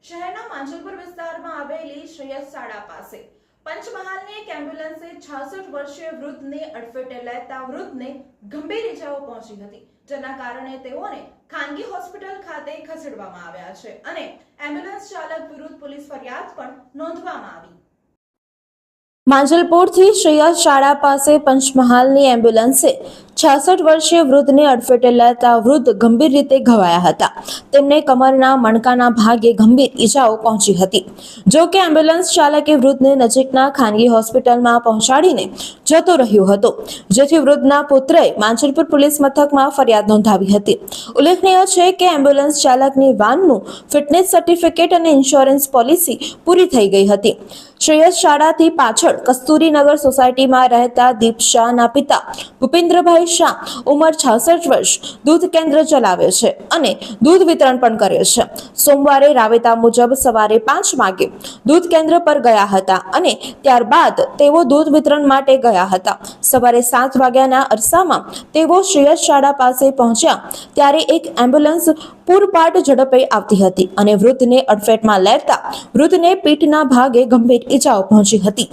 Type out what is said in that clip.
શહેરના માંજલપુર વિસ્તારમાં આવેલી શ્રેયસ શાળા પાસે પંચમહાલની એક એમ્બ્યુલન્સે 66 વર્ષીય વૃદ્ધને અડફેટે લેતા વૃદ્ધને ગંભીર ઇજાઓ પહોંચી હતી, જેના કારણે તેઓને ખાનગી હોસ્પિટલ ખાતે ખસેડવામાં આવ્યા છે અને એમ્બ્યુલન્સ ચાલક વિરુદ્ધ પોલીસ ફરિયાદ પણ નોંધવામાં આવી। માંજલપુરથી શ્રેયસ શાળા પાસે પંચમહાલની એમ્બ્યુલન્સે 66 વર્ષીય વૃદ્ધને અડફેટે લેતા વૃદ્ધ ગંભીર રીતે ઘવાયા હતા। તેમને કમરના મણકાના ભાગે ગંભીર ઈજાઓ પહોંચી હતી। જો કે એમ્બ્યુલન્સ ચાલકે વૃદ્ધને નજીકના ખાનગી હોસ્પિટલમાં પહોંચાડીને જતો રહ્યો હતો, જેથી વૃદ્ધના પુત્રએ માંજલપુર પોલીસ મથકમાં ફરિયાદ નોંધાવી હતી। ઉલ્લેખનીય છે કે એમ્બ્યુલન્સ ચાલકની વાનનું ફિટનેસ સર્ટિફિકેટ અને ઇન્સ્યોરન્સ પોલિસી પૂરી થઈ ગઈ હતી। શ્રેયસ શાળાથી પાછળ કસ્તુરીનગર સોસાયટીમાં રહેતા દીપ શાહના પિતા ભૂપેન્દ્રભાઈ શાહ, ઉંમર 66 વર્ષ, દૂધ કેન્દ્ર ચલાવે છે અને દૂધ વિતરણ પણ કરે છે। સોમવારે રાબેતા મુજબ સવારે 5 વાગે દૂધ કેન્દ્ર પર ગયા હતા અને ત્યારબાદ તેઓ દૂધ વિતરણ માટે ગયા હતા। સવારે 7 વાગ્યાના અરસામાં તેઓ શ્રેયસ શાળા પાસે પહોંચ્યા ત્યારે એક એમ્બ્યુલન્સ પૂરપાટ ઝડપે આવતી હતી અને વૃદ્ધને અડફેટમાં લેતા વૃદ્ધને પીઠના ભાગે ગંભીર ઈજાઓ પહોંચી હતી।